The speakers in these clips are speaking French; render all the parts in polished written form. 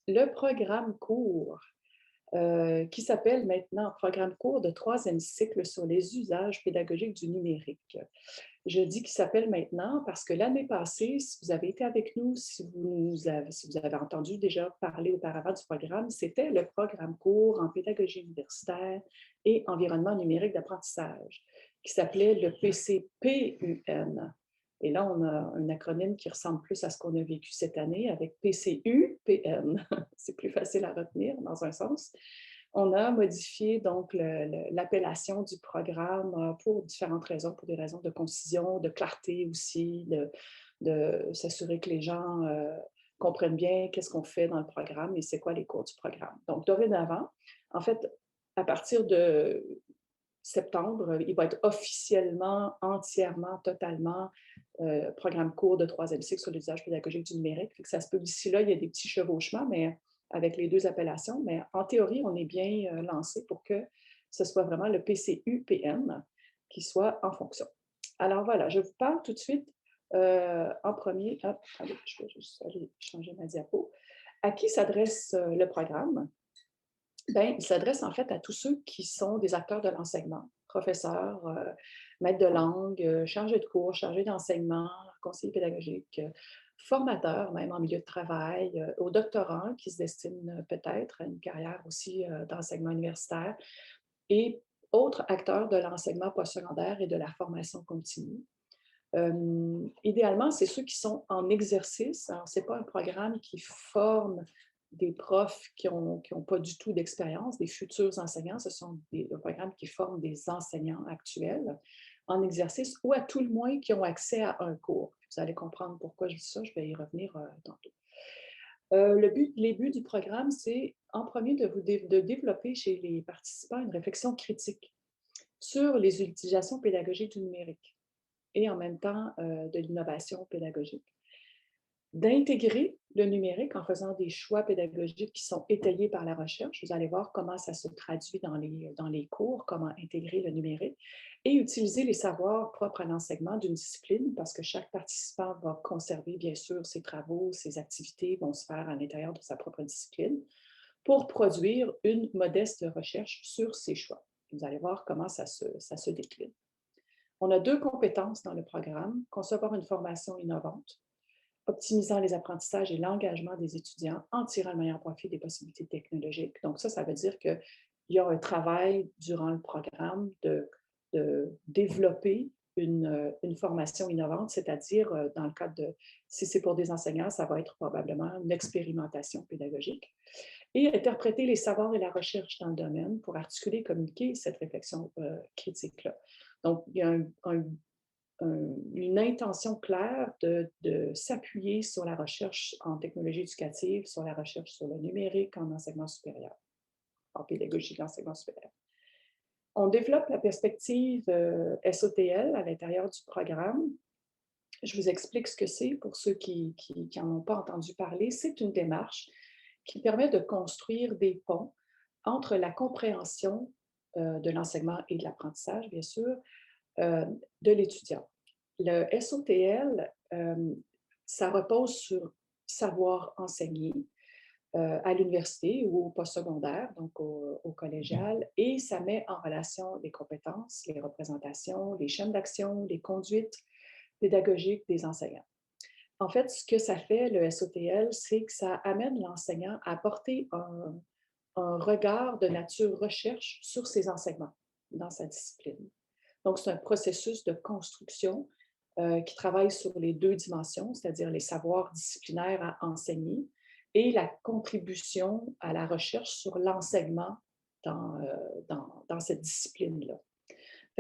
le programme court, qui s'appelle maintenant Programme court de troisième cycle sur les usages pédagogiques du numérique. Je dis qu'il s'appelle maintenant parce que l'année passée, si vous avez été avec nous, si vous avez entendu déjà parler auparavant du programme, c'était le programme court en pédagogie universitaire et environnement numérique d'apprentissage, qui s'appelait le PCPUN. Et là, on a un acronyme qui ressemble plus à ce qu'on a vécu cette année avec PCUPN. C'est plus facile à retenir dans un sens. On a modifié donc l'appellation du programme pour différentes raisons, pour des raisons de concision, de clarté aussi, de s'assurer que les gens comprennent bien qu'est-ce qu'on fait dans le programme et c'est quoi les cours du programme. Donc, dorénavant, en fait, à partir de septembre, il va être officiellement, entièrement, totalement programme court de troisième cycle sur l'usage pédagogique du numérique. Fait que ça se peut d'ici là, il y a des petits chevauchements, mais avec les deux appellations. Mais en théorie, on est bien lancé pour que ce soit vraiment le PCU-PM qui soit en fonction. Alors voilà, je vous parle tout de suite en premier. Hop, allez, je vais juste aller changer ma diapo. À qui s'adresse le programme? Bien, il s'adresse en fait à tous ceux qui sont des acteurs de l'enseignement, professeurs, maîtres de langue, chargés de cours, chargés d'enseignement, conseillers pédagogiques, formateurs même en milieu de travail, aux doctorants qui se destinent peut-être à une carrière aussi d'enseignement universitaire et autres acteurs de l'enseignement postsecondaire et de la formation continue. Idéalement, c'est ceux qui sont en exercice. Alors, ce n'est pas un programme qui forme des profs qui n'ont pas du tout d'expérience, des futurs enseignants. Ce sont un programme qui forme des enseignants actuels en exercice ou à tout le moins qui ont accès à un cours. Vous allez comprendre pourquoi je dis ça, je vais y revenir tantôt. Les buts du programme, c'est en premier de développer chez les participants une réflexion critique sur les utilisations pédagogiques du numérique et en même temps de l'innovation pédagogique. D'intégrer le numérique en faisant des choix pédagogiques qui sont étayés par la recherche. Vous allez voir comment ça se traduit dans les cours, comment intégrer le numérique et utiliser les savoirs propres à l'enseignement d'une discipline parce que chaque participant va conserver, bien sûr, ses travaux, ses activités vont se faire à l'intérieur de sa propre discipline pour produire une modeste recherche sur ses choix. Vous allez voir comment ça se décline. On a 2 compétences dans le programme: concevoir une formation innovante, optimisant les apprentissages et l'engagement des étudiants en tirant le meilleur profit des possibilités technologiques. Donc ça veut dire qu'il y a un travail durant le programme de développer une formation innovante, c'est-à-dire, dans le cadre de, si c'est pour des enseignants, ça va être probablement une expérimentation pédagogique, et interpréter les savoirs et la recherche dans le domaine pour articuler et communiquer cette réflexion critique-là. Donc, il y a une intention claire de s'appuyer sur la recherche en technologie éducative, sur la recherche sur le numérique en enseignement supérieur, en pédagogie de l'enseignement supérieur. On développe la perspective SOTL à l'intérieur du programme. Je vous explique ce que c'est pour ceux qui n'en ont pas entendu parler. C'est une démarche qui permet de construire des ponts entre la compréhension de l'enseignement et de l'apprentissage, bien sûr, de l'étudiant. Le SOTL, ça repose sur savoir enseigner à l'université ou au postsecondaire, donc au collégial, et ça met en relation les compétences, les représentations, les chaînes d'action, les conduites pédagogiques des enseignants. En fait, ce que ça fait, le SOTL, c'est que ça amène l'enseignant à porter un regard de nature recherche sur ses enseignements dans sa discipline. Donc, c'est un processus de construction qui travaille sur les 2 dimensions, c'est-à-dire les savoirs disciplinaires à enseigner et la contribution à la recherche sur l'enseignement dans cette discipline-là.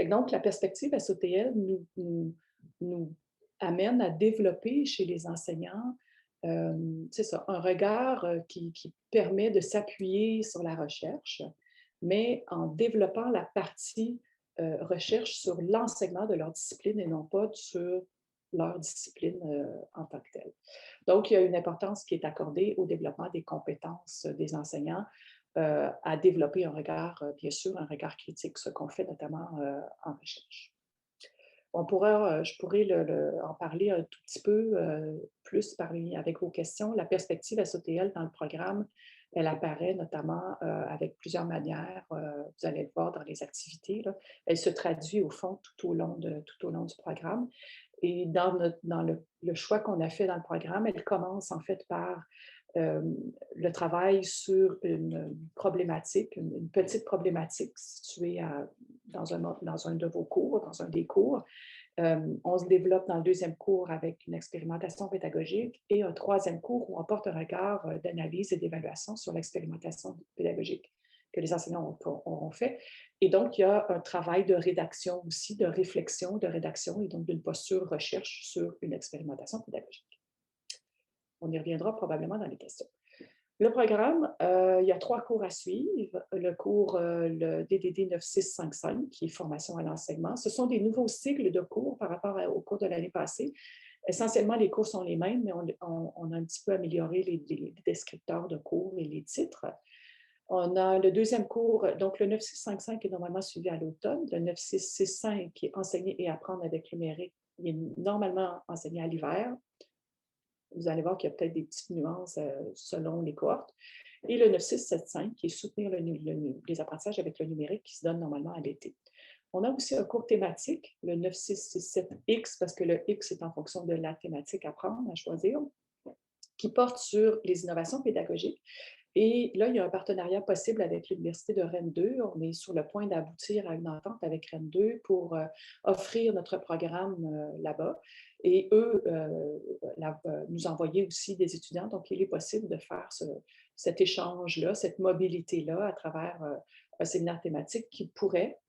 Donc, la perspective SOTL nous amène à développer chez les enseignants, c'est ça, un regard qui permet de s'appuyer sur la recherche, mais en développant la partie recherche sur l'enseignement de leur discipline et non pas sur leur discipline en tant que telle. Donc, il y a une importance qui est accordée au développement des compétences des enseignants à développer un regard, bien sûr, un regard critique, ce qu'on fait notamment en recherche. Je pourrais en parler un tout petit peu plus avec vos questions. La perspective SOTL dans le programme, elle apparaît notamment avec plusieurs manières. Vous allez le voir dans les activités, là. Elle se traduit au fond tout au long du programme. Et dans le choix qu'on a fait dans le programme, elle commence en fait par euh, le travail sur une problématique, une petite problématique située dans un de vos cours, dans un des cours. On se développe dans le deuxième cours avec une expérimentation pédagogique et un troisième cours où on porte un regard d'analyse et d'évaluation sur l'expérimentation pédagogique que les enseignants auront fait. Et donc, il y a un travail de rédaction aussi, de réflexion, de rédaction et donc d'une posture recherche sur une expérimentation pédagogique. On y reviendra probablement dans les questions. Le programme, il y a 3 cours à suivre. Le cours, le DDD 9655, qui est formation à l'enseignement. Ce sont des nouveaux cycles de cours par rapport au cours de l'année passée. Essentiellement, les cours sont les mêmes, mais on a un petit peu amélioré les descripteurs de cours et les titres. On a le deuxième cours, donc le 9655 est normalement suivi à l'automne. Le 9665 qui est enseigner et apprendre avec le numérique, il est normalement enseigné à l'hiver. Vous allez voir qu'il y a peut-être des petites nuances selon les cohortes. Et le 9675 qui est soutenir les apprentissages avec le numérique qui se donne normalement à l'été. On a aussi un cours thématique, le 9667X, parce que le X est en fonction de la thématique à prendre, à choisir, qui porte sur les innovations pédagogiques. Et là, il y a un partenariat possible avec l'Université de Rennes 2. On est sur le point d'aboutir à une entente avec Rennes 2 pour offrir notre programme là-bas. Et eux nous envoyer aussi des étudiants. Donc, il est possible de faire cet échange-là, cette mobilité-là à travers un séminaire thématique qui pourrait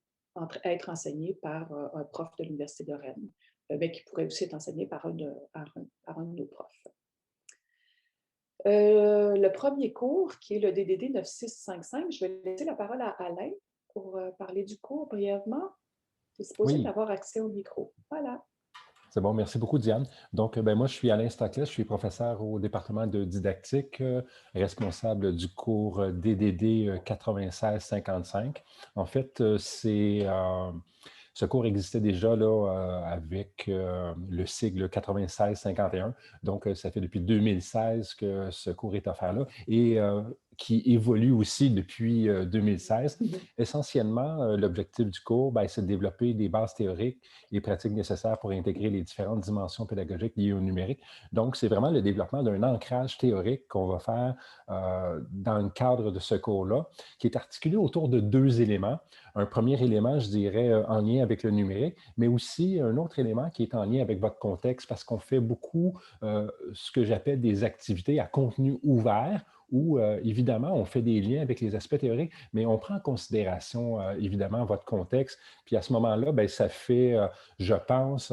être enseigné par un prof de l'Université de Rennes, mais qui pourrait aussi être enseigné par un de nos profs. Le premier cours, qui est le DDD 9655, je vais laisser la parole à Alain pour parler du cours brièvement. Tu es supposé Oui, d'avoir accès au micro. Voilà. c'est bon. Merci beaucoup, Diane. Donc, ben, moi, je suis Alain Staclet, je suis professeur au département de didactique, responsable du cours DDD 9655. En fait, ce cours existait déjà là, avec le sigle 9651. Donc, ça fait depuis 2016 que ce cours est offert là et qui évolue aussi depuis 2016. Essentiellement, l'objectif du cours, ben, c'est de développer des bases théoriques et pratiques nécessaires pour intégrer les différentes dimensions pédagogiques liées au numérique. Donc, c'est vraiment le développement d'un ancrage théorique qu'on va faire dans le cadre de ce cours-là, qui est articulé autour de 2 éléments. Un premier élément, je dirais, en lien avec le numérique, mais aussi un autre élément qui est en lien avec votre contexte, parce qu'on fait beaucoup ce que j'appelle des activités à contenu ouvert, où, évidemment, on fait des liens avec les aspects théoriques, mais on prend en considération, évidemment, votre contexte. Puis à ce moment-là, bien, ça fait, je pense,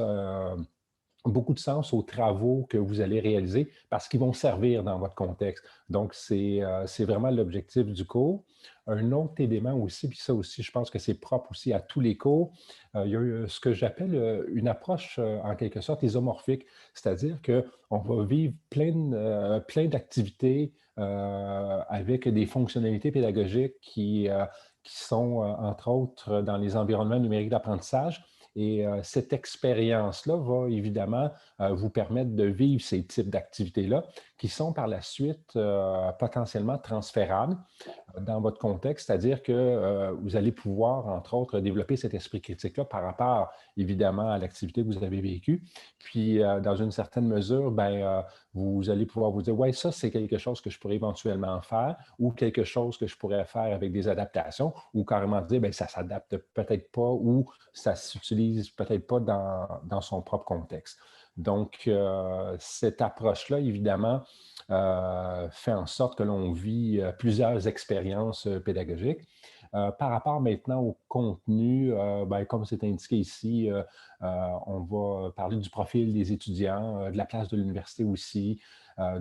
beaucoup de sens aux travaux que vous allez réaliser parce qu'ils vont servir dans votre contexte. Donc, c'est vraiment l'objectif du cours. Un autre élément aussi, puis ça aussi, je pense que c'est propre aussi à tous les cours, il y a ce que j'appelle une approche en quelque sorte isomorphique, c'est-à-dire qu'on va vivre plein d'activités avec des fonctionnalités pédagogiques qui sont, entre autres, dans les environnements numériques d'apprentissage. Et cette expérience-là va évidemment vous permettre de vivre ces types d'activités-là qui sont par la suite potentiellement transférables dans votre contexte, c'est-à-dire que vous allez pouvoir, entre autres, développer cet esprit critique-là par rapport, évidemment, à l'activité que vous avez vécue. Puis, dans une certaine mesure, ben, vous allez pouvoir vous dire, ouais, ça, c'est quelque chose que je pourrais éventuellement faire ou quelque chose que je pourrais faire avec des adaptations ou carrément dire, ben, ça ne s'adapte peut-être pas ou ça ne s'utilise peut-être pas dans son propre contexte. Donc, cette approche-là, évidemment, fait en sorte que l'on vit plusieurs expériences pédagogiques. Par rapport maintenant au contenu, ben, comme c'est indiqué ici, on va parler du profil des étudiants, de la place de l'université aussi,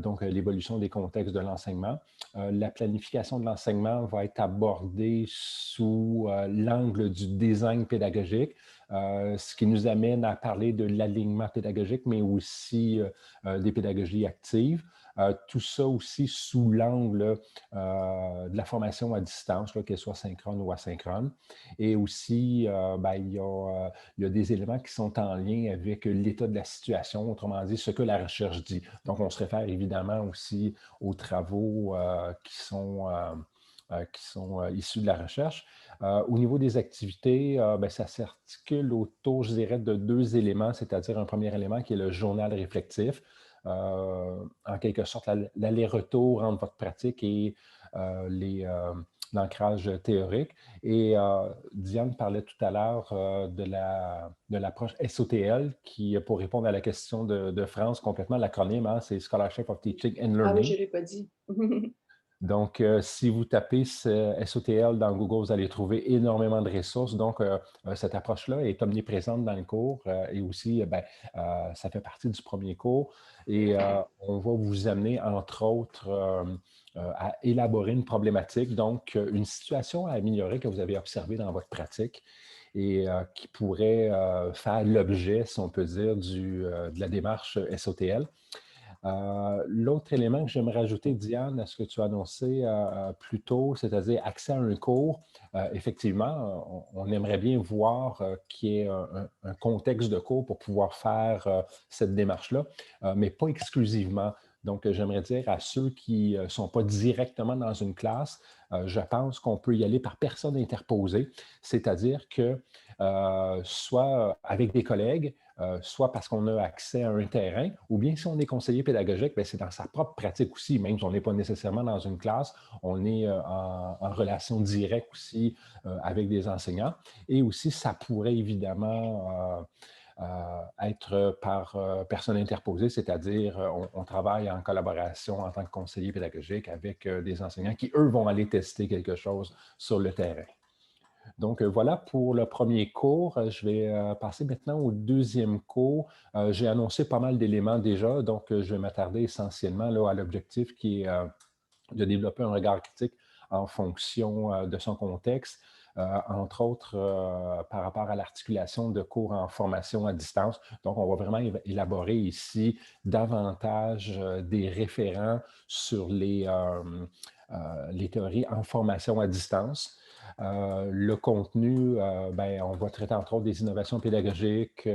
donc l'évolution des contextes de l'enseignement. La planification de l'enseignement va être abordée sous l'angle du design pédagogique. ce qui nous amène à parler de l'alignement pédagogique, mais aussi des pédagogies actives. Tout ça aussi sous l'angle de la formation à distance, qu'elle soit synchrone ou asynchrone. Et aussi, ben, il y a des éléments qui sont en lien avec l'état de la situation, autrement dit, ce que la recherche dit. Donc, on se réfère évidemment aussi aux travaux qui sont issus de la recherche. Au niveau des activités, ben, ça s'articule autour, je dirais, de deux éléments, c'est-à-dire un premier élément qui est le journal réflectif. En quelque sorte, l'aller-retour entre votre pratique et l'ancrage théorique. Et Diane parlait tout à l'heure de l'approche SOTL, qui, pour répondre à la question de France, complètement l'acronyme, hein, c'est Scholarship of Teaching and Ah oui, Learning. je ne l'ai pas dit. Donc, si vous tapez SOTL dans Google, vous allez trouver énormément de ressources. Donc, cette approche-là est omniprésente dans le cours et aussi, ben, ça fait partie du premier cours. Et on va vous amener, entre autres, à élaborer une problématique, donc une situation à améliorer que vous avez observée dans votre pratique et qui pourrait faire l'objet, si on peut dire, de la démarche SOTL. L'autre élément que j'aimerais rajouter, Diane, à ce que tu as annoncé plus tôt, c'est-à-dire accès à un cours, effectivement, on aimerait bien voir qu'il y ait un contexte de cours pour pouvoir faire cette démarche-là, mais pas exclusivement. Donc, j'aimerais dire à ceux qui ne sont pas directement dans une classe, je pense qu'on peut y aller par personne interposée, c'est-à-dire que soit avec des collègues, soit parce qu'on a accès à un terrain, ou bien si on est conseiller pédagogique, bien, c'est dans sa propre pratique aussi, même si on n'est pas nécessairement dans une classe, on est en relation directe aussi avec des enseignants. Et aussi, ça pourrait évidemment être par personne interposée, c'est-à-dire on travaille en collaboration en tant que conseiller pédagogique avec des enseignants qui, eux, vont aller tester quelque chose sur le terrain. Donc, voilà pour le premier cours. Je vais passer maintenant au deuxième cours. J'ai annoncé pas mal d'éléments déjà, donc je vais m'attarder essentiellement là, à l'objectif qui est de développer un regard critique en fonction de son contexte, entre autres par rapport à l'articulation de cours en formation à distance. Donc, on va vraiment élaborer ici davantage des référents sur les théories en formation à distance. Le contenu, ben, on va traiter entre autres des innovations pédagogiques,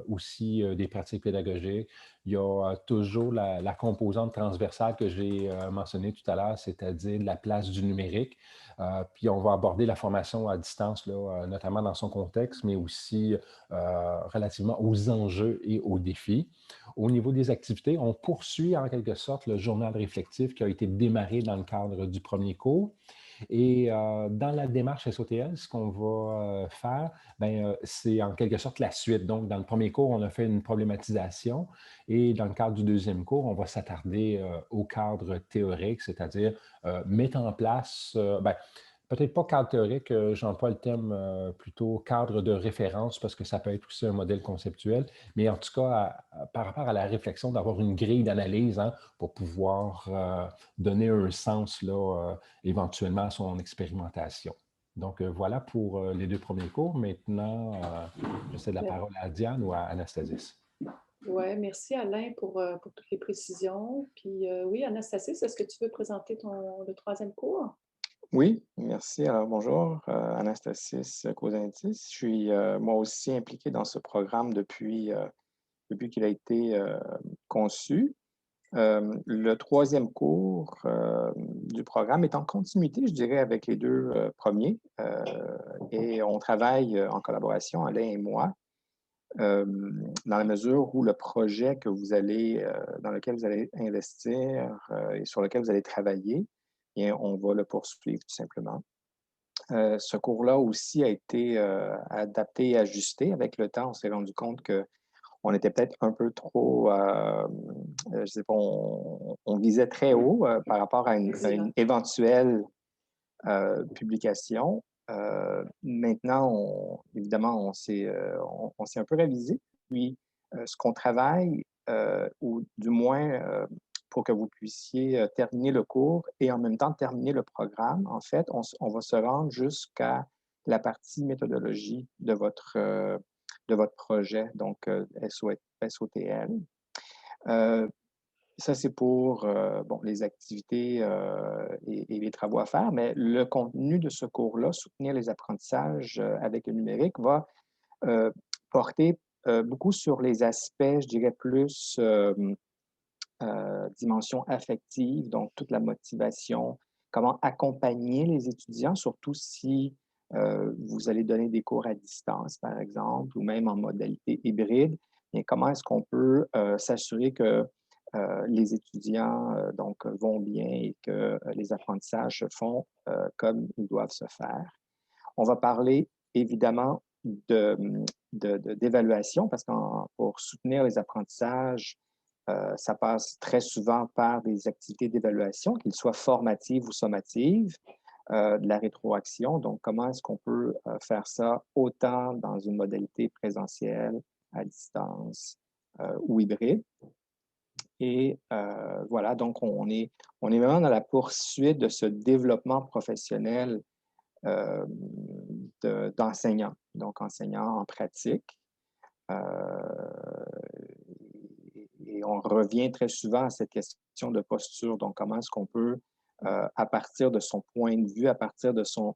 aussi des pratiques pédagogiques. Il y a toujours la composante transversale que j'ai mentionnée tout à l'heure, c'est-à-dire la place du numérique. Puis on va aborder la formation à distance, là, notamment dans son contexte, mais aussi relativement aux enjeux et aux défis. Au niveau des activités, on poursuit en quelque sorte le journal réflectif qui a été démarré dans le cadre du premier cours. Et dans la démarche SOTL, ce qu'on va faire, ben, c'est en quelque sorte la suite. Donc, dans le premier cours, on a fait une problématisation et dans le cadre du deuxième cours, on va s'attarder au cadre théorique, c'est-à-dire mettre en place, ben, peut-être pas cadre théorique, j'emploie le terme plutôt cadre de référence parce que ça peut être aussi un modèle conceptuel, mais en tout cas, par rapport à la réflexion, d'avoir une grille d'analyse hein, pour pouvoir donner un sens là, éventuellement à son expérimentation. Donc, voilà pour les deux premiers cours. Maintenant, je cède la parole à Diane ou à Anastasis. Oui, merci Alain pour toutes les précisions. Puis oui, Anastasie, est-ce que tu veux présenter le troisième cours? Oui, merci. Alors, bonjour, Anastasis Kosantis. Je suis moi aussi impliqué dans ce programme depuis qu'il a été conçu. Le troisième cours du programme est en continuité, je dirais, avec les deux premiers. Et on travaille en collaboration, Alain et moi, dans la mesure où le projet dans lequel vous allez investir et sur lequel vous allez travailler, bien, on va le poursuivre tout simplement. Ce cours-là aussi a été adapté et ajusté avec le temps. On s'est rendu compte qu'on était peut-être un peu trop, je sais pas, on visait très haut par rapport à une éventuelle publication. Maintenant, évidemment, on s'est un peu révisé. Puis, ce qu'on travaille, ou du moins pour que vous puissiez terminer le cours et en même temps terminer le programme, en fait, on va se rendre jusqu'à la partie méthodologie de votre projet, donc SOTL. Ça, c'est pour bon, les activités et les travaux à faire, mais le contenu de ce cours-là, soutenir les apprentissages avec le numérique, va porter beaucoup sur les aspects, je dirais, plus dimension affective, donc toute la motivation, comment accompagner les étudiants, surtout si vous allez donner des cours à distance, par exemple, ou même en modalité hybride. Et comment est-ce qu'on peut s'assurer que les étudiants donc, vont bien et que les apprentissages se font comme ils doivent se faire. On va parler évidemment d'évaluation parce que pour soutenir les apprentissages, ça passe très souvent par des activités d'évaluation, qu'elles soient formatives ou sommatives, de la rétroaction. Donc, comment est-ce qu'on peut faire ça autant dans une modalité présentielle, à distance ou hybride? Et voilà, donc on est vraiment dans la poursuite de ce développement professionnel d'enseignants, donc enseignants en pratique. Et on revient très souvent à cette question de posture. Donc, comment est-ce qu'on peut, à partir de son point de vue, à partir de son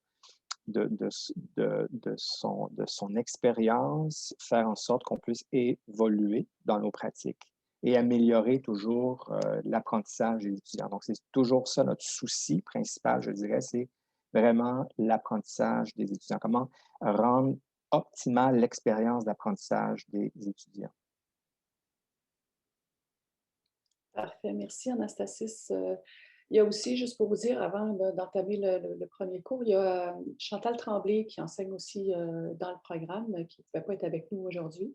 expérience, faire en sorte qu'on puisse évoluer dans nos pratiques et améliorer toujours l'apprentissage des étudiants. Donc, c'est toujours ça notre souci principal, je dirais, c'est vraiment l'apprentissage des étudiants. Comment rendre optimale l'expérience d'apprentissage des étudiants. Parfait, merci Anastasis. Il y a aussi, juste pour vous dire, avant d'entamer le premier cours, il y a Chantal Tremblay qui enseigne aussi dans le programme, qui ne pouvait pas être avec nous aujourd'hui,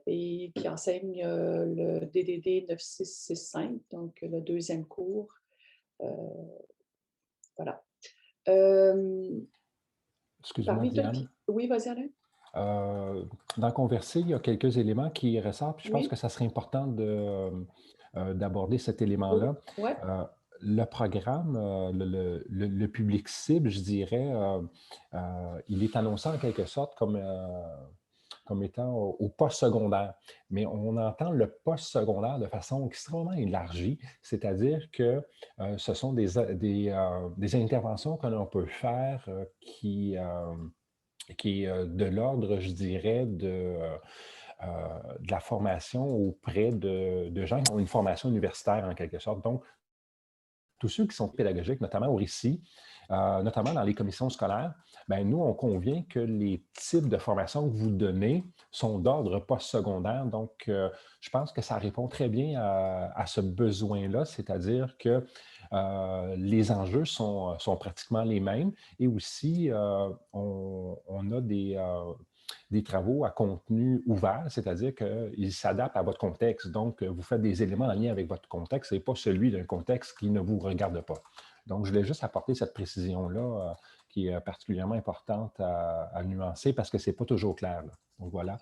et qui enseigne le DDD 9665, donc le deuxième cours. Voilà. Excuse-moi, Diane. Oui, vas-y, Alain. Dans Converser, il y a quelques éléments qui ressortent. Puis je pense Oui. que ça serait important d'aborder cet élément-là. Ouais. Le programme, le public cible, je dirais, il est annoncé en quelque sorte comme étant au post-secondaire. Mais on entend le post-secondaire de façon extrêmement élargie, c'est-à-dire que ce sont des interventions que l'on peut faire qui est de l'ordre, je dirais, de la formation auprès de gens qui ont une formation universitaire en quelque sorte. Donc, tous ceux qui sont pédagogiques, notamment au récit, notamment dans les commissions scolaires, bien, nous, on convient que les types de formation que vous donnez sont d'ordre postsecondaire. Donc, je pense que ça répond très bien à ce besoin-là, c'est-à-dire que les enjeux sont pratiquement les mêmes et aussi, on a des travaux à contenu ouvert, c'est-à-dire qu'ils s'adaptent à votre contexte. Donc, vous faites des éléments en lien avec votre contexte et pas celui d'un contexte qui ne vous regarde pas. Donc, je voulais juste apporter cette précision-là qui est particulièrement importante à nuancer parce que ce n'est pas toujours clair. Là. Donc, voilà.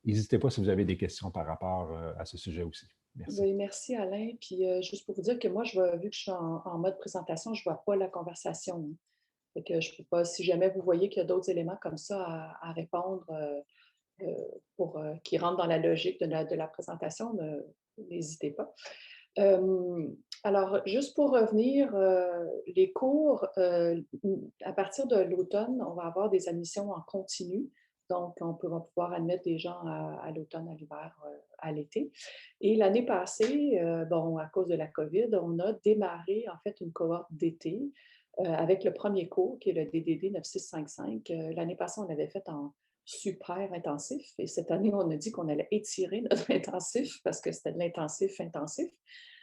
N'hésitez pas si vous avez des questions par rapport à ce sujet aussi. Merci. Oui, merci Alain. Puis juste pour vous dire que moi, vu que je suis en mode présentation, je ne vois pas la conversation. Fait que je peux pas, si jamais vous voyez qu'il y a d'autres éléments comme ça à répondre qui rentrent dans la logique de la présentation, n'hésitez pas. Alors, juste pour revenir, les cours, à partir de l'automne, on va avoir des admissions en continu. Donc, on va pouvoir admettre des gens à l'automne, à l'hiver, à l'été. Et l'année passée, à cause de la COVID, on a démarré en fait une cohorte d'été avec le premier cours qui est le DDD 9655. L'année passée, on l'avait fait en super intensif. Et cette année, on a dit qu'on allait étirer notre intensif parce que c'était de l'intensif intensif.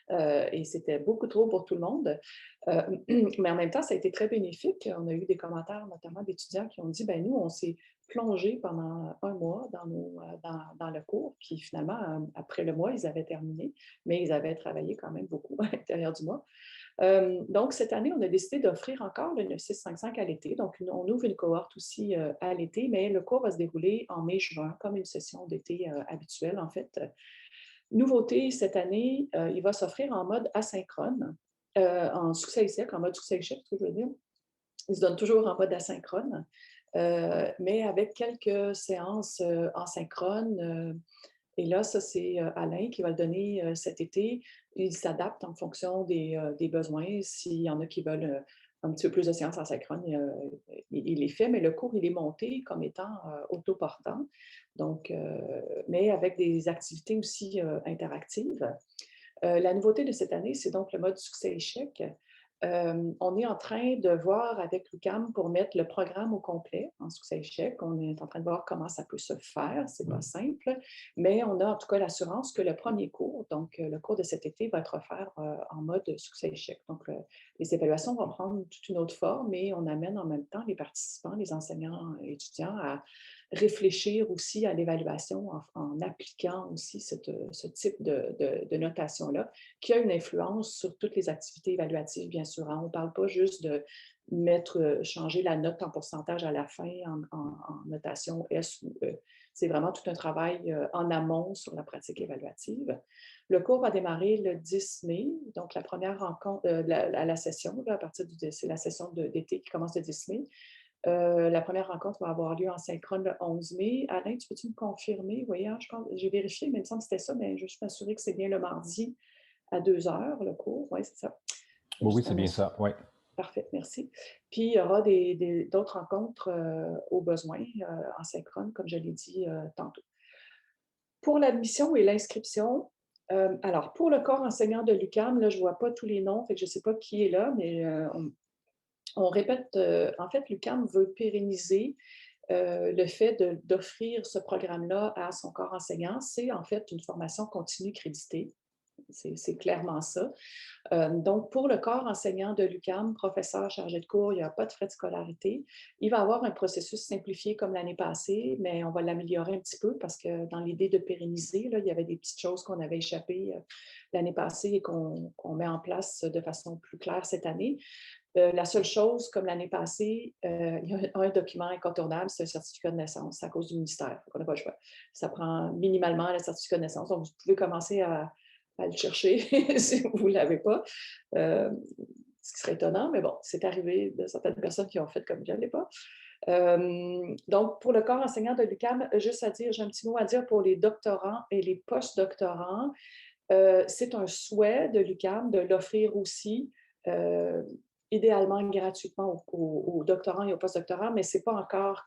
Et c'était beaucoup trop pour tout le monde. Mais en même temps, ça a été très bénéfique. On a eu des commentaires, notamment d'étudiants qui ont dit, ben nous, on s'est plongé pendant un mois dans le cours. Puis finalement, après le mois, ils avaient terminé, mais ils avaient travaillé quand même beaucoup à l'intérieur du mois. Donc, cette année, on a décidé d'offrir encore le 9655 à l'été. Donc, on ouvre une cohorte aussi à l'été, mais le cours va se dérouler en mai-juin, comme une session d'été habituelle, en fait. Nouveauté cette année, il va s'offrir en mode asynchrone, en succès échec, en mode succès échec, ce que je veux dire. Ils se donnent toujours en mode asynchrone, mais avec quelques séances en synchrone. Et là, ça, c'est Alain qui va le donner cet été. Il s'adapte en fonction des besoins. S'il y en a qui veulent un petit peu plus de séances en synchrone, il les fait, mais le cours, il est monté comme étant autoportant. Donc, mais avec des activités aussi interactives. La nouveauté de cette année, c'est donc le mode succès-échec. On est en train de voir avec l'UQAM pour mettre le programme au complet en succès-échec. On est en train de voir comment ça peut se faire. C'est pas simple, mais on a en tout cas l'assurance que le premier cours, donc le cours de cet été, va être offert en mode succès-échec. Donc, les évaluations vont prendre toute une autre forme et on amène en même temps les participants, les enseignants et étudiants à réfléchir aussi à l'évaluation en appliquant aussi ce type de notation-là, qui a une influence sur toutes les activités évaluatives, bien sûr. On ne parle pas juste de changer la note en pourcentage à la fin en notation S ou E. C'est vraiment tout un travail en amont sur la pratique évaluative. Le cours va démarrer le 10 mai, donc la première rencontre, la session, là, c'est la session d'été qui commence le 10 mai. La première rencontre va avoir lieu en synchrone le 11 mai. Alain, tu peux-tu me confirmer? Oui, hein, je pense, j'ai vérifié, mais il me semble que c'était ça, mais je suis m'assurer que c'est bien le mardi à 2 heures, le cours. Oui, c'est ça. Oui, c'est bien ça, oui. Parfait, merci. Puis, il y aura d'autres rencontres au besoin en synchrone, comme je l'ai dit tantôt. Pour l'admission et l'inscription, alors, pour le corps enseignant de l'UQAM, là, je ne vois pas tous les noms, fait que je ne sais pas qui est là, mais on répète, en fait, l'UQAM veut pérenniser le fait d'offrir ce programme-là à son corps enseignant. C'est en fait une formation continue créditée. C'est clairement ça. Donc, pour le corps enseignant de l'UQAM, professeur chargé de cours, il n'y a pas de frais de scolarité. Il va avoir un processus simplifié comme l'année passée, mais on va l'améliorer un petit peu parce que dans l'idée de pérenniser, là, il y avait des petites choses qu'on avait échappées l'année passée et qu'on met en place de façon plus claire cette année. La seule chose, comme l'année passée, il y a un document incontournable, c'est un certificat de naissance à cause du ministère. On n'a pas le choix. Ça prend minimalement le certificat de naissance. Donc, vous pouvez commencer à le chercher si vous ne l'avez pas. Ce qui serait étonnant, mais bon, c'est arrivé de certaines personnes qui ont fait comme je ne l'ai pas. Donc, pour le corps enseignant de l'UQAM, juste à dire, j'ai un petit mot à dire pour les doctorants et les post-doctorants. C'est un souhait de l'UQAM de l'offrir aussi, idéalement gratuitement aux doctorants et aux post-doctorants, mais ce n'est pas encore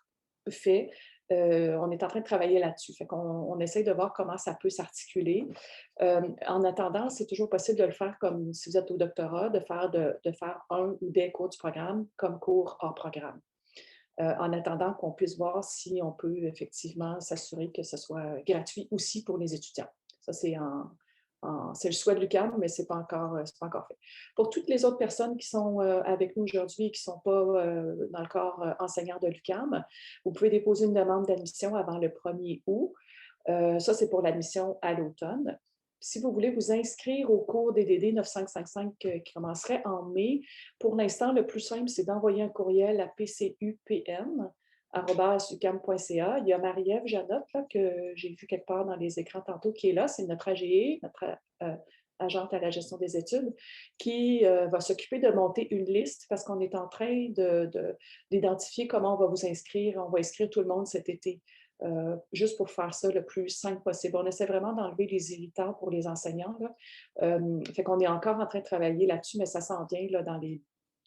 fait. On est en train de travailler là-dessus. Fait qu'on essaie de voir comment ça peut s'articuler. En attendant, c'est toujours possible de le faire comme si vous êtes au doctorat, de faire un ou des cours du programme comme cours hors programme. En attendant qu'on puisse voir si on peut effectivement s'assurer que ce soit gratuit aussi pour les étudiants. Ça, c'est le souhait de l'UQAM, mais ce n'est pas encore fait. Pour toutes les autres personnes qui sont avec nous aujourd'hui et qui ne sont pas dans le corps enseignant de l'UQAM, vous pouvez déposer une demande d'admission avant le 1er août. Ça, c'est pour l'admission à l'automne. Si vous voulez vous inscrire au cours DDD 9555 qui commencerait en mai, pour l'instant, le plus simple, c'est d'envoyer un courriel à pcupm@uqam.ca. Il y a Marie-Ève Janotte, là, que j'ai vu quelque part dans les écrans tantôt, qui est là. C'est notre AGE, notre agente à la gestion des études, qui va s'occuper de monter une liste parce qu'on est en train d'identifier comment on va vous inscrire. On va inscrire tout le monde cet été. Juste pour faire ça le plus simple possible. On essaie vraiment d'enlever les irritants pour les enseignants. Fait qu'on est encore en train de travailler là-dessus, mais ça s'en vient là, dans les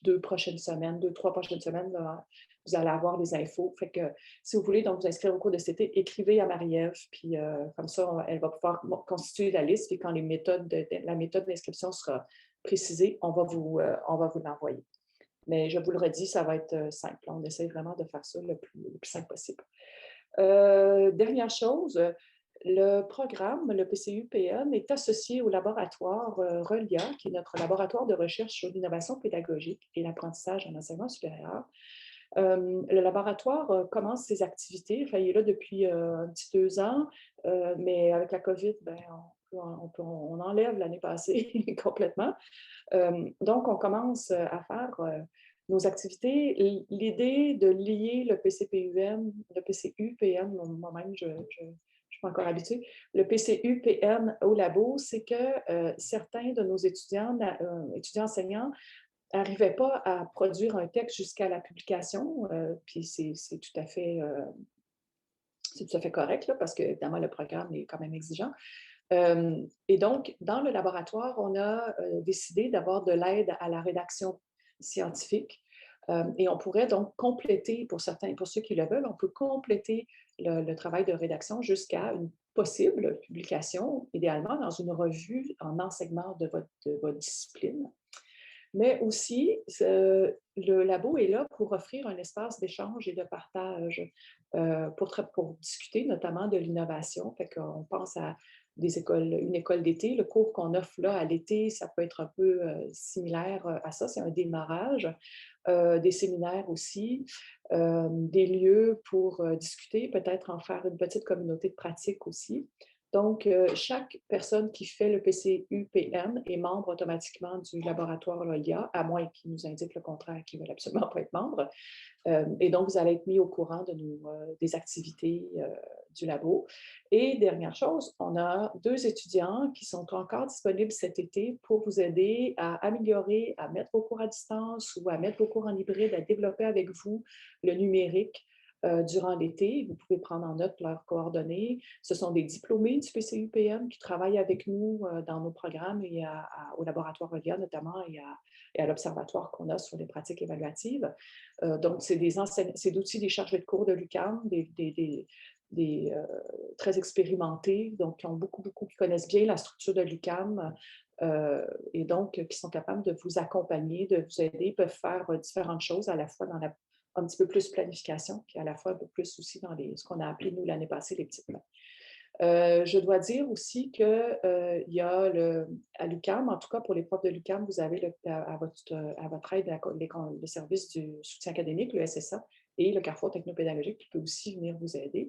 2 prochaines semaines, 2-3 prochaines semaines, là, vous allez avoir les infos. Fait que si vous voulez donc vous inscrire au cours de cet été, écrivez à Marie-Ève, puis comme ça, elle va pouvoir constituer la liste, et quand la méthode d'inscription sera précisée, on va vous l'envoyer. Mais je vous le redis, ça va être simple. On essaie vraiment de faire ça le plus simple possible. Dernière chose, le programme, le PCU-PM, est associé au laboratoire RELIA, qui est notre laboratoire de recherche sur l'innovation pédagogique et l'apprentissage en enseignement supérieur. Le laboratoire commence ses activités. Enfin, il est là depuis un petit 2 ans, mais avec la COVID, on enlève l'année passée complètement. Donc, on commence à faire nos activités. L'idée de lier le PCPUM, le PCU-PM, moi-même, je ne suis pas encore habituée, le PCU-PM au labo, c'est que certains de nos étudiants enseignants n'arrivaient pas à produire un texte jusqu'à la publication, puis c'est tout à fait correct, là, parce que, évidemment, le programme est quand même exigeant. Et donc, dans le laboratoire, on a décidé d'avoir de l'aide à la rédaction scientifique. Et on pourrait donc compléter, pour ceux qui le veulent, on peut compléter le travail de rédaction jusqu'à une possible publication, idéalement dans une revue en enseignement de votre discipline. Mais aussi, le labo est là pour offrir un espace d'échange et de partage pour discuter notamment de l'innovation. Fait qu'on pense à une école d'été. Le cours qu'on offre là à l'été, ça peut être un peu similaire à ça. C'est un démarrage. Des séminaires aussi, des lieux pour discuter, peut-être en faire une petite communauté de pratique aussi. Donc, chaque personne qui fait le PCU-PM est membre automatiquement du laboratoire LOLIA, à moins qu'ils nous indiquent le contraire, qu'ils ne veulent absolument pas être membre. Et donc, vous allez être mis au courant des activités du labo. Et dernière chose, on a 2 étudiants qui sont encore disponibles cet été pour vous aider à améliorer, à mettre vos cours à distance ou à mettre vos cours en hybride, à développer avec vous le numérique durant l'été. Vous pouvez prendre en note leurs coordonnées. Ce sont des diplômés du PCU-PM qui travaillent avec nous dans nos programmes et au laboratoire OLIA notamment et à l'observatoire qu'on a sur les pratiques évaluatives. Donc, c'est aussi des chargés de cours de l'UQAM, très expérimentés, donc qui connaissent bien la structure de l'UQAM et donc qui sont capables de vous accompagner, de vous aider. Ils peuvent faire différentes choses à la fois un petit peu plus planification, puis à la fois un peu plus aussi dans ce qu'on a appelé, nous, l'année passée, les petites mains. Je dois dire aussi qu'il y a à l'UQAM, en tout cas pour les profs de l'UQAM, vous avez à votre aide le service du soutien académique, le SSA, et le Carrefour technopédagogique qui peut aussi venir vous aider.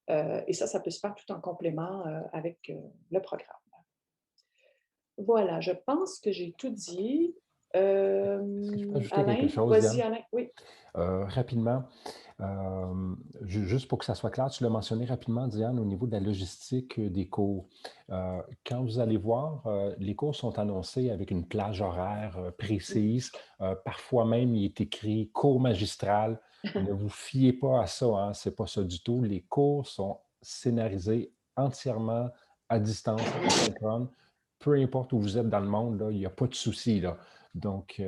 Et ça peut se faire tout en complément avec le programme. Voilà, je pense que j'ai tout dit. Est-ce que je peux ajouter quelque Alain, chose, vas-y Diane? Alain, oui. Rapidement, juste pour que ça soit clair, tu l'as mentionné rapidement, Diane, au niveau de la logistique des cours. Quand vous allez voir, les cours sont annoncés avec une plage horaire précise. Parfois même, il est écrit cours magistral. Ne vous fiez pas à ça, hein, c'est pas ça du tout. Les cours sont scénarisés entièrement à distance, asynchrone. Peu importe où vous êtes dans le monde, là, il n'y a pas de souci, là. Donc,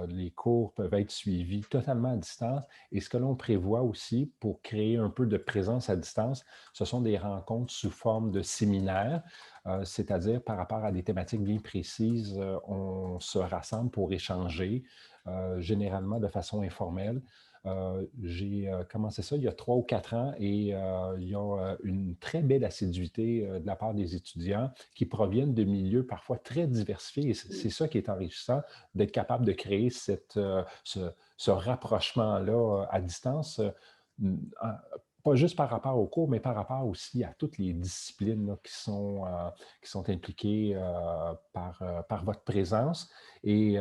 les cours peuvent être suivis totalement à distance. Et ce que l'on prévoit aussi pour créer un peu de présence à distance, ce sont des rencontres sous forme de séminaires, c'est-à-dire par rapport à des thématiques bien précises, on se rassemble pour échanger, généralement de façon informelle. J'ai commencé ça il y a 3 ou 4 ans et il y a une très belle assiduité de la part des étudiants qui proviennent de milieux parfois très diversifiés. Et c'est ça qui est enrichissant, d'être capable de créer ce rapprochement-là à distance, pas juste par rapport aux cours, mais par rapport aussi à toutes les disciplines là, qui sont impliquées par votre présence. Et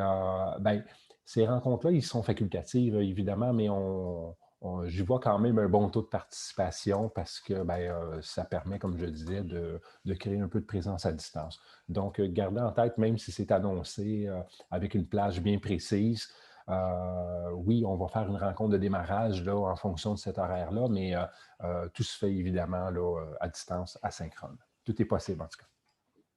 ben, ces rencontres-là, ils sont facultatives, évidemment, mais j'y vois quand même un bon taux de participation parce que ça permet, comme je disais, de créer un peu de présence à distance. Donc, gardez en tête, même si c'est annoncé avec une plage bien précise, oui, on va faire une rencontre de démarrage là, en fonction de cet horaire-là, mais tout se fait évidemment là, à distance, asynchrone. Tout est possible en tout cas.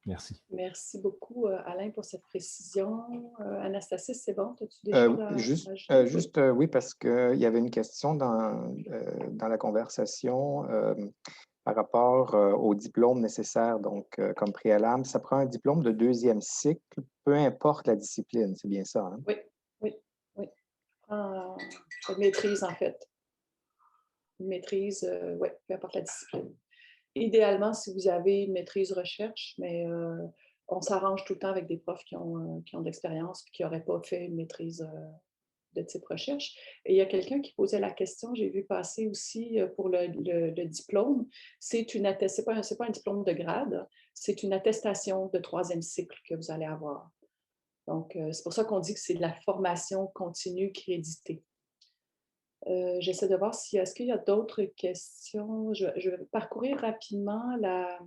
Merci. Merci beaucoup, Alain, pour cette précision. Anastasie, c'est bon? As-tu des choses à ajouter? Oui, parce qu'il y avait une question dans la conversation par rapport au diplôme nécessaire, donc comme préalable. Ça prend un diplôme de 2e cycle, peu importe la discipline, c'est bien ça, hein? Oui, oui, oui. Une maîtrise, en fait. Une maîtrise, oui, peu importe la discipline. Idéalement, si vous avez une maîtrise recherche, mais on s'arrange tout le temps avec des profs qui ont de l'expérience et qui n'auraient pas fait une maîtrise de type recherche. Et il y a quelqu'un qui posait la question, j'ai vu passer aussi pour le diplôme, c'est pas un diplôme de grade, c'est une attestation de 3e cycle que vous allez avoir. Donc, c'est pour ça qu'on dit que c'est de la formation continue créditée. J'essaie de voir est-ce qu'il y a d'autres questions. Je vais parcourir rapidement la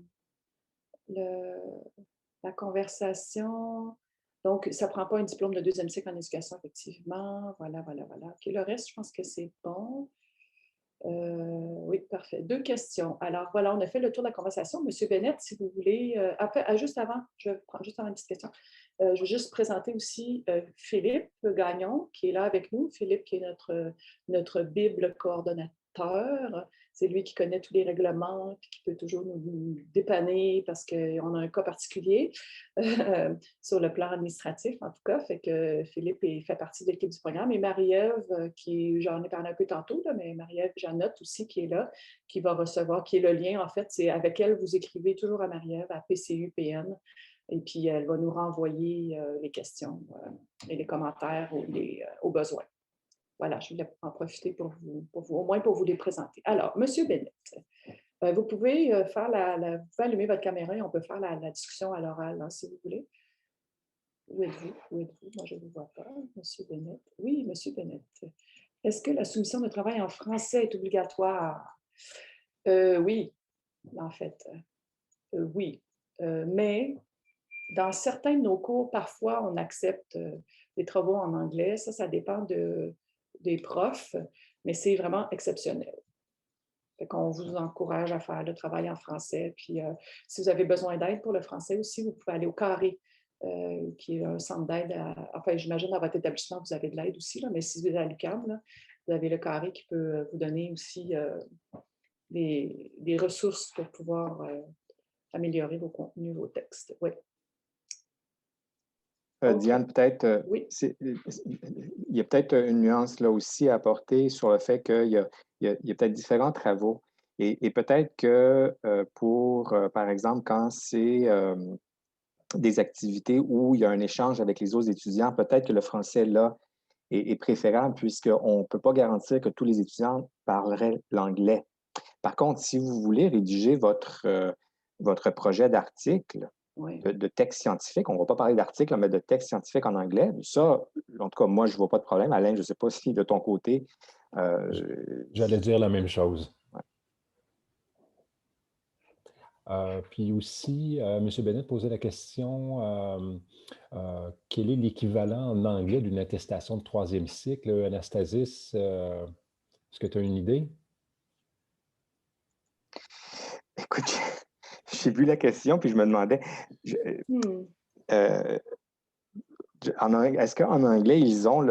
conversation. Donc, ça ne prend pas un diplôme de deuxième cycle en éducation, effectivement. Voilà. OK, le reste, je pense que c'est bon. Oui, parfait. 2 questions. Alors, voilà, on a fait le tour de la conversation. Monsieur Bennett, si vous voulez, juste avant, je vais prendre juste avant une petite question. Je veux juste présenter aussi Philippe Gagnon, qui est là avec nous. Philippe, qui est notre Bible coordonnateur. C'est lui qui connaît tous les règlements, puis qui peut toujours nous dépanner parce qu'on a un cas particulier sur le plan administratif, en tout cas. Fait que Philippe fait partie de l'équipe du programme. Et Marie-Ève, j'en ai parlé un peu tantôt, là, mais Marie-Ève Janotte aussi, qui est là, qui va recevoir, qui est le lien, en fait, c'est avec elle, vous écrivez toujours à Marie-Ève, à PCUPN. Et puis, elle va nous renvoyer les questions et les commentaires aux besoins. Voilà, je voulais en profiter pour vous, au moins pour vous les présenter. Alors, M. Bennett, vous pouvez vous pouvez allumer votre caméra et on peut faire la discussion à l'oral, hein, si vous voulez. Où êtes-vous? Moi, je ne vous vois pas, M. Bennett. Oui, M. Bennett. Est-ce que la soumission de travail en français est obligatoire? Oui, en fait. Oui. Mais dans certains de nos cours, parfois, on accepte des travaux en anglais. Ça dépend des profs, mais c'est vraiment exceptionnel. Fait qu'on vous encourage à faire le travail en français. Puis, si vous avez besoin d'aide pour le français aussi, vous pouvez aller au Carré, qui est un centre d'aide. Enfin, j'imagine dans votre établissement, vous avez de l'aide aussi, là, mais si vous êtes à l'UQAM, là, vous avez le Carré qui peut vous donner aussi des ressources pour pouvoir améliorer vos contenus, vos textes. Oui. Diane, peut-être, Oui. il y a peut-être une nuance là aussi à apporter sur le fait qu'il y a peut-être différents travaux. Et peut-être que par exemple, quand c'est des activités où il y a un échange avec les autres étudiants, peut-être que le français, là, est préférable puisqu'on ne peut pas garantir que tous les étudiants parleraient l'anglais. Par contre, si vous voulez rédiger votre projet d'article, Oui. de texte scientifique, on ne va pas parler d'article, mais de texte scientifique en anglais, ça, en tout cas, moi, je ne vois pas de problème. Alain, je ne sais pas si de ton côté... J'allais dire la même chose. Ouais. Puis aussi, M. Bennett posait la question, quel est l'équivalent en anglais d'une attestation de troisième cycle? Anastasis, est-ce que tu as une idée? Écoute, j'ai vu la question, puis je me demandais... est-ce qu'en anglais, ils ont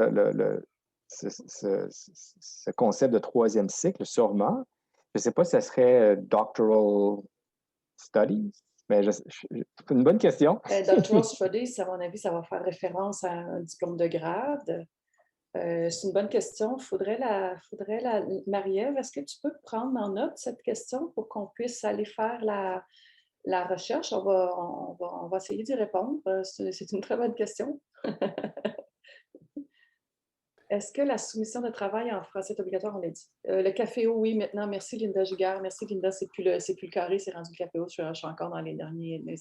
ce concept de troisième cycle? Sûrement. Je ne sais pas si ça serait doctoral studies, mais c'est une bonne question. Doctoral studies, à mon avis, ça va faire référence à un diplôme de grade. C'est une bonne question. Marie-Ève, est-ce que tu peux prendre en note cette question pour qu'on puisse aller faire la recherche? On va essayer d'y répondre. C'est une très bonne question. Est-ce que la soumission de travail en français est obligatoire? On l'a dit. Le caféo, oui, maintenant. Merci, Linda Giguère. Merci, Linda. C'est plus le carré, c'est rendu le caféo. Je suis encore dans les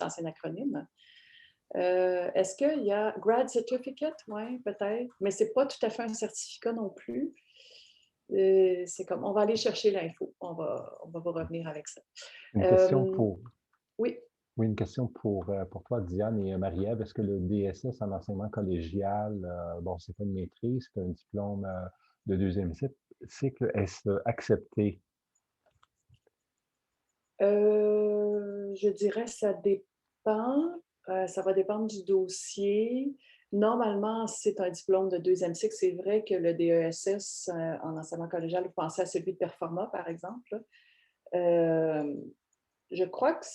anciens acronymes. Est-ce qu'il y a grad certificate? Oui, peut-être. Mais ce n'est pas tout à fait un certificat non plus. C'est comme, on va aller chercher l'info. On va vous revenir avec ça. Une question pour... Oui. Oui, une question pour toi, Diane et Marie-Ève. Est-ce que le DSS en enseignement collégial, bon, c'est pas une maîtrise, c'est un diplôme de deuxième cycle, est-ce accepté? Je dirais ça dépend. Ça va dépendre du dossier. Normalement, c'est un diplôme de deuxième cycle. C'est vrai que le DESS en enseignement collégial, vous pensez à celui de Performa, par exemple. Je crois que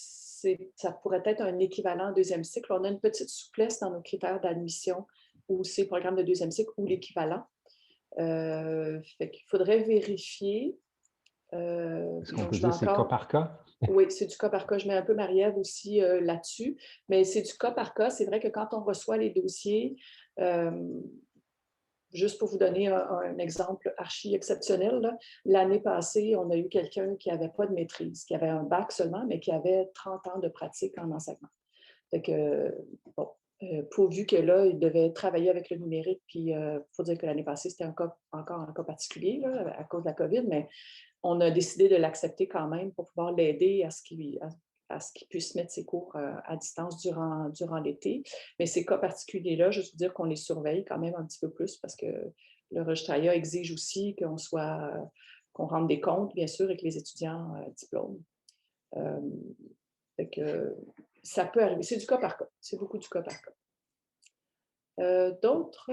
ça pourrait être un équivalent deuxième cycle. On a une petite souplesse dans nos critères d'admission où c'est programme de deuxième cycle ou l'équivalent. Fait qu'il faudrait vérifier. Est-ce qu'on peut dire que c'est cas par cas? Oui, c'est du cas par cas. Je mets un peu Marie-Ève aussi là-dessus, mais c'est du cas par cas. C'est vrai que quand on reçoit les dossiers, juste pour vous donner un exemple archi exceptionnel, l'année passée, on a eu quelqu'un qui n'avait pas de maîtrise, qui avait un bac seulement, mais qui avait 30 ans de pratique en enseignement. Fait que, bon, pourvu que là, il devait travailler avec le numérique, puis il faut dire que l'année passée, c'était encore un cas particulier là, à cause de la COVID, mais on a décidé de l'accepter quand même pour pouvoir l'aider à ce qu'il à ce qu'il puisse mettre ses cours à distance durant l'été. Mais ces cas particuliers-là, je veux dire qu'on les surveille quand même un petit peu plus parce que le registraria exige aussi qu'on rende des comptes, bien sûr, avec les étudiants diplômes. Fait que ça peut arriver. C'est du cas par cas. C'est beaucoup du cas par cas. D'autres,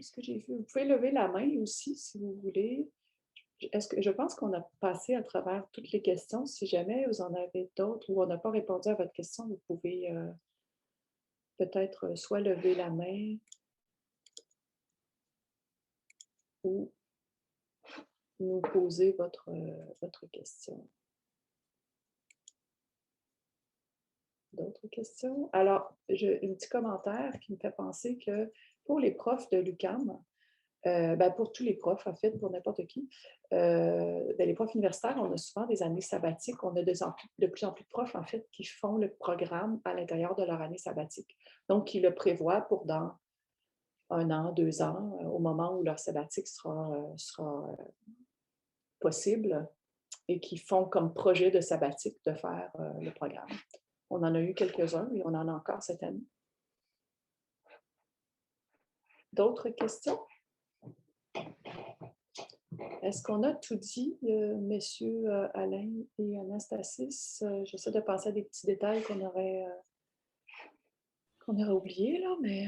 ce que j'ai vu, vous pouvez lever la main aussi si vous voulez. Je pense qu'on a passé à travers toutes les questions. Si jamais vous en avez d'autres ou on n'a pas répondu à votre question, vous pouvez peut-être soit lever la main ou nous poser votre question. D'autres questions? Alors, un petit commentaire qui me fait penser que pour les profs de l'UQAM, pour tous les profs, en fait, pour n'importe qui, les profs universitaires, on a souvent des années sabbatiques. On a de plus en plus de profs, en fait, qui font le programme à l'intérieur de leur année sabbatique. Donc, qui le prévoient pour dans 1 an, 2 ans, au moment où leur sabbatique sera possible et qui font comme projet de sabbatique de faire le programme. On en a eu quelques-uns et on en a encore cette année. D'autres questions? Est-ce qu'on a tout dit, messieurs Alain et Anastasis? J'essaie de penser à des petits détails qu'on aurait oubliés, là, mais...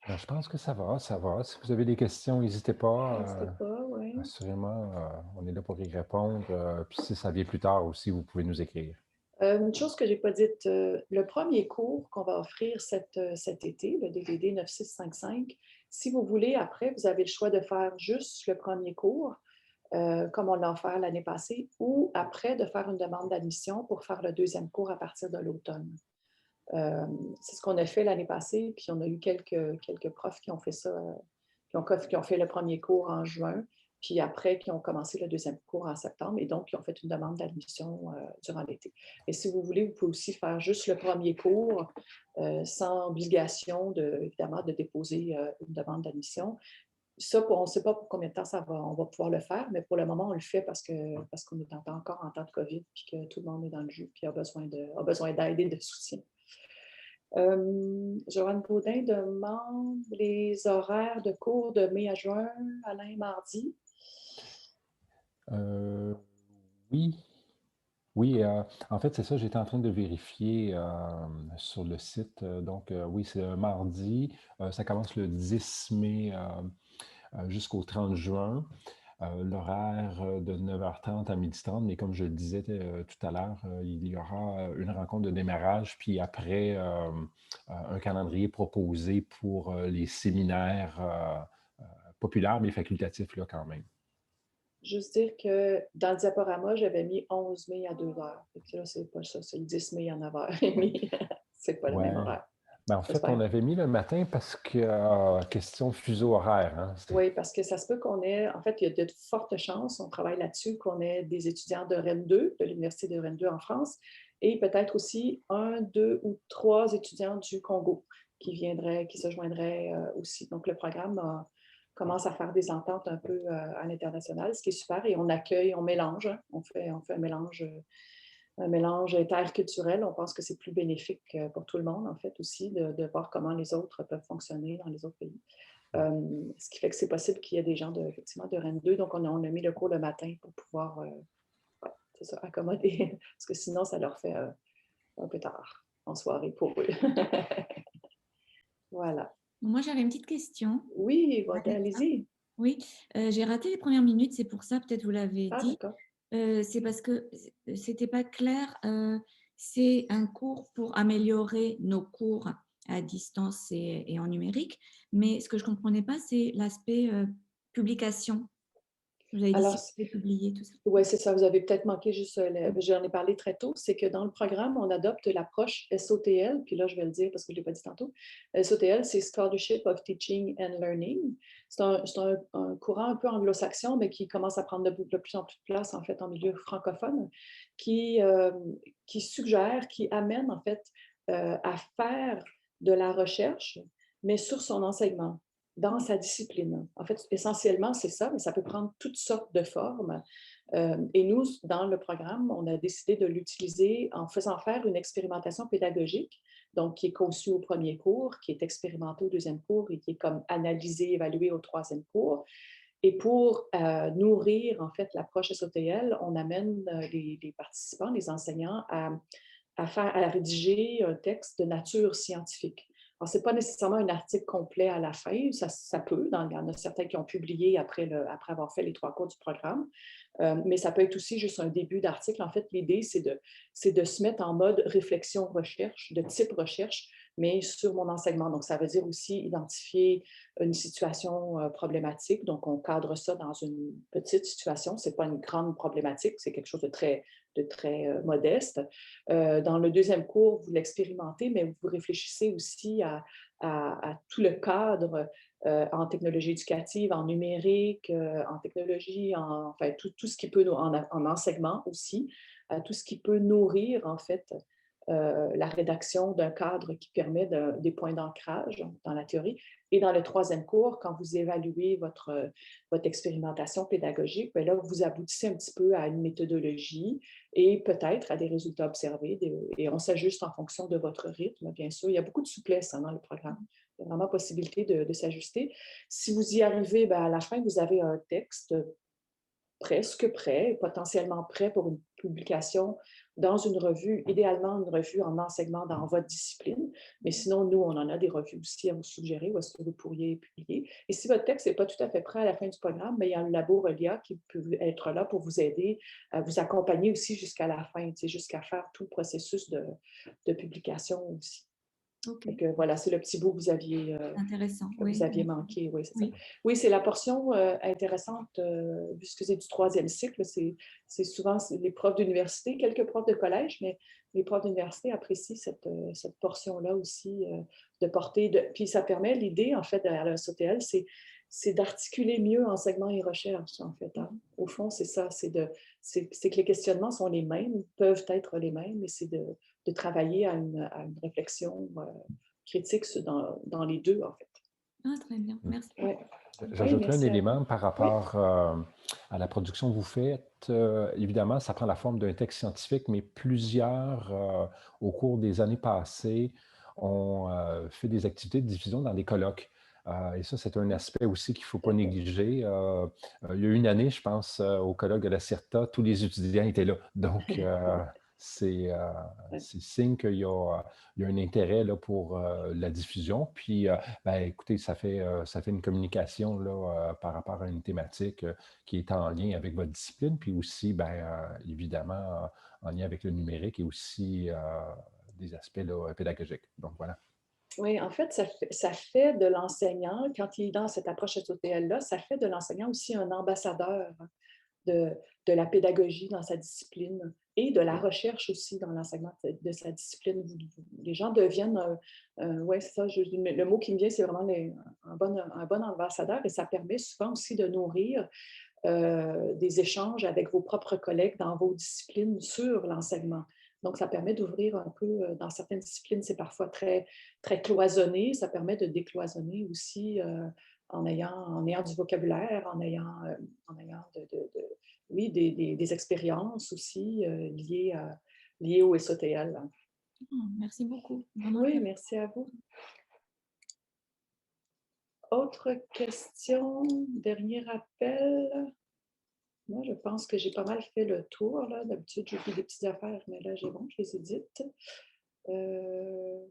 Je pense que ça va, ça va. Si vous avez des questions, n'hésitez pas. N'hésitez pas, oui. Assurément, on est là pour y répondre. Puis si ça vient plus tard aussi, vous pouvez nous écrire. Une chose que je n'ai pas dite, le premier cours qu'on va offrir cet été, le DDD 9655, si vous voulez, après, vous avez le choix de faire juste le premier cours, comme on l'a offert l'année passée, ou après de faire une demande d'admission pour faire le deuxième cours à partir de l'automne. C'est ce qu'on a fait l'année passée, puis on a eu quelques profs qui ont fait ça, qui ont fait le premier cours en juin, puis après, qui ont commencé le deuxième cours en septembre, et donc, qui ont fait une demande d'admission durant l'été. Et si vous voulez, vous pouvez aussi faire juste le premier cours sans obligation, évidemment, de déposer une demande d'admission. Ça, on ne sait pas pour combien de temps on va pouvoir le faire, mais pour le moment, on le fait parce qu'on est encore en temps de COVID, puis que tout le monde est dans le jus, puis a besoin d'aide et de soutien. Joanne Baudin demande les horaires de cours de mai à juin, Alain, mardi. Oui. Oui, en fait, c'est ça, j'étais en train de vérifier sur le site. Donc, oui, c'est un mardi. Ça commence le 10 mai jusqu'au 30 juin. L'horaire de 9h30 à 12h30, mais comme je le disais tout à l'heure, il y aura une rencontre de démarrage, puis après, un calendrier proposé pour les séminaires populaires, mais facultatifs là, quand même. Juste dire que dans le diaporama, j'avais mis 11 mai à 2h. Là, c'est pas ça, c'est le 10 mai à 9h30. C'est pas le même horaire. En fait, on avait mis le matin parce que question de fuseau horaire. Hein, oui, parce que ça se peut qu'on ait, en fait, il y a de fortes chances, on travaille là-dessus, qu'on ait des étudiants de Rennes 2, de l'Université de Rennes 2 en France, et peut-être aussi 1, 2 ou 3 étudiants du Congo qui se joindraient aussi. Donc, le programme commence à faire des ententes un peu à l'international, ce qui est super, et on mélange, hein, on fait un mélange interculturel. On pense que c'est plus bénéfique pour tout le monde, en fait, aussi, de voir comment les autres peuvent fonctionner dans les autres pays. Ce qui fait que c'est possible qu'il y ait des gens effectivement de Rennes 2. Donc, on a mis le cours le matin pour pouvoir accommoder, parce que sinon, ça leur fait un peu tard en soirée pour eux. Voilà. Moi, j'avais une petite question. Oui, allez-y. Oui, j'ai raté les premières minutes, c'est pour ça, peut-être vous l'avez dit. C'est parce que c'était pas clair. C'est un cours pour améliorer nos cours à distance et en numérique. Mais ce que je ne comprenais pas, c'est l'aspect publication. Vous avez dit si vous pouvez publier tout ça. Oui, c'est ça. Vous avez peut-être manqué juste, j'en ai parlé très tôt, c'est que dans le programme, on adopte l'approche SOTL, puis là, je vais le dire parce que je ne l'ai pas dit tantôt. SOTL, c'est Scholarship of Teaching and Learning. C'est un courant un peu anglo-saxon, mais qui commence à prendre de plus en plus de place, en fait, en milieu francophone, qui suggère, qui amène, en fait, à faire de la recherche, mais sur son enseignement, dans sa discipline. En fait, essentiellement, c'est ça, mais ça peut prendre toutes sortes de formes. Et nous, dans le programme, on a décidé de l'utiliser en faisant faire une expérimentation pédagogique, donc qui est conçue au premier cours, qui est expérimentée au deuxième cours et qui est comme analysée, évaluée au troisième cours. Et pour nourrir, en fait, l'approche SOTL, on amène les participants, les enseignants, à rédiger un texte de nature scientifique. Alors, ce n'est pas nécessairement un article complet à la fin, ça peut, il y en a certains qui ont publié après avoir fait les 3 cours du programme, mais ça peut être aussi juste un début d'article. En fait, l'idée, c'est de se mettre en mode réflexion-recherche, de type recherche, mais sur mon enseignement. Donc, ça veut dire aussi identifier une situation problématique. Donc, on cadre ça dans une petite situation. Ce n'est pas une grande problématique, c'est quelque chose de très modeste. Dans le deuxième cours, vous l'expérimentez, mais vous réfléchissez aussi à tout le cadre en technologie éducative, en numérique, en technologie, enfin, tout ce qui peut, en enseignement aussi, tout ce qui peut nourrir, en fait, la rédaction d'un cadre qui permet des points d'ancrage dans la théorie. Et dans le troisième cours, quand vous évaluez votre expérimentation pédagogique, bien là, vous aboutissez un petit peu à une méthodologie et peut-être à des résultats observés. Et on s'ajuste en fonction de votre rythme, bien sûr. Il y a beaucoup de souplesse dans le programme. Il y a vraiment possibilité de s'ajuster. Si vous y arrivez, bien, à la fin, vous avez un texte presque prêt, potentiellement prêt pour une publication dans une revue, idéalement une revue en enseignement dans votre discipline. Mais sinon, nous, on en a des revues aussi à vous suggérer où est-ce que vous pourriez publier. Et si votre texte n'est pas tout à fait prêt à la fin du programme, bien, il y a un labo Relia qui peut être là pour vous aider, à vous accompagner aussi jusqu'à la fin, jusqu'à faire tout le processus de publication aussi. Okay. Donc, voilà, c'est le petit bout que vous aviez, vous aviez manqué. Oui, c'est ça. Oui, c'est la portion intéressante, puisque c'est du 3e cycle. C'est souvent les profs d'université, quelques profs de collège, mais les profs d'université apprécient cette portion-là aussi de porter. Puis ça permet, l'idée, en fait, derrière le SOTL, c'est d'articuler mieux enseignement et recherche, en fait. Hein. Au fond, c'est ça. C'est que les questionnements sont les mêmes, peuvent être les mêmes, mais c'est de travailler à une réflexion critique dans les deux, en fait. Ah, très bien, merci. Ouais. J'ajouterais un élément par rapport à la production que vous faites. Évidemment, ça prend la forme d'un texte scientifique, mais plusieurs, au cours des années passées, ont fait des activités de diffusion dans des colloques. Et ça, c'est un aspect aussi qu'il ne faut pas négliger. Il y a eu une année, je pense, au colloque de la CIRTA, tous les étudiants étaient là. Donc, c'est signe qu'il y a un intérêt là, pour la diffusion. Puis, écoutez, ça fait une communication là, par rapport à une thématique qui est en lien avec votre discipline, puis aussi, évidemment, en lien avec le numérique et aussi des aspects là, pédagogiques. Donc, voilà. Oui, en fait, ça fait de l'enseignant, quand il est dans cette approche SOTL-là, ça fait de l'enseignant aussi un ambassadeur de la pédagogie dans sa discipline et de la recherche aussi dans l'enseignement de sa discipline. Les gens deviennent, oui, c'est ça, le mot qui me vient, c'est vraiment un bon ambassadeur et ça permet souvent aussi de nourrir des échanges avec vos propres collègues dans vos disciplines sur l'enseignement. Donc, ça permet d'ouvrir un peu, dans certaines disciplines, c'est parfois très, très cloisonné. Ça permet de décloisonner aussi en ayant du vocabulaire, en ayant des expériences aussi liées au SOTL. Oh, merci beaucoup. Vraiment oui, merci à vous. Autre question, dernier appel. Moi, je pense que j'ai pas mal fait le tour. D'habitude, j'oublie des petites affaires, mais là, j'ai bon, je les ai dites.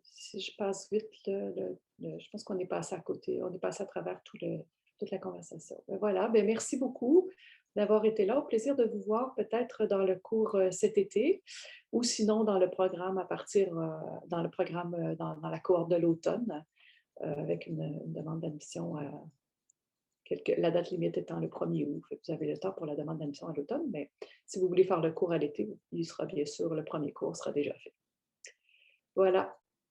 Si je passe vite, je pense qu'on est passé à côté. On est passé à travers toute la conversation. Voilà, merci beaucoup d'avoir été là. Au plaisir de vous voir peut-être dans le cours cet été ou sinon dans le programme dans la cohorte de l'automne avec une demande d'admission la date limite étant le 1er août. Vous avez le temps pour la demande d'admission à l'automne, mais si vous voulez faire le cours à l'été, il sera bien sûr, le premier cours sera déjà fait. Voilà.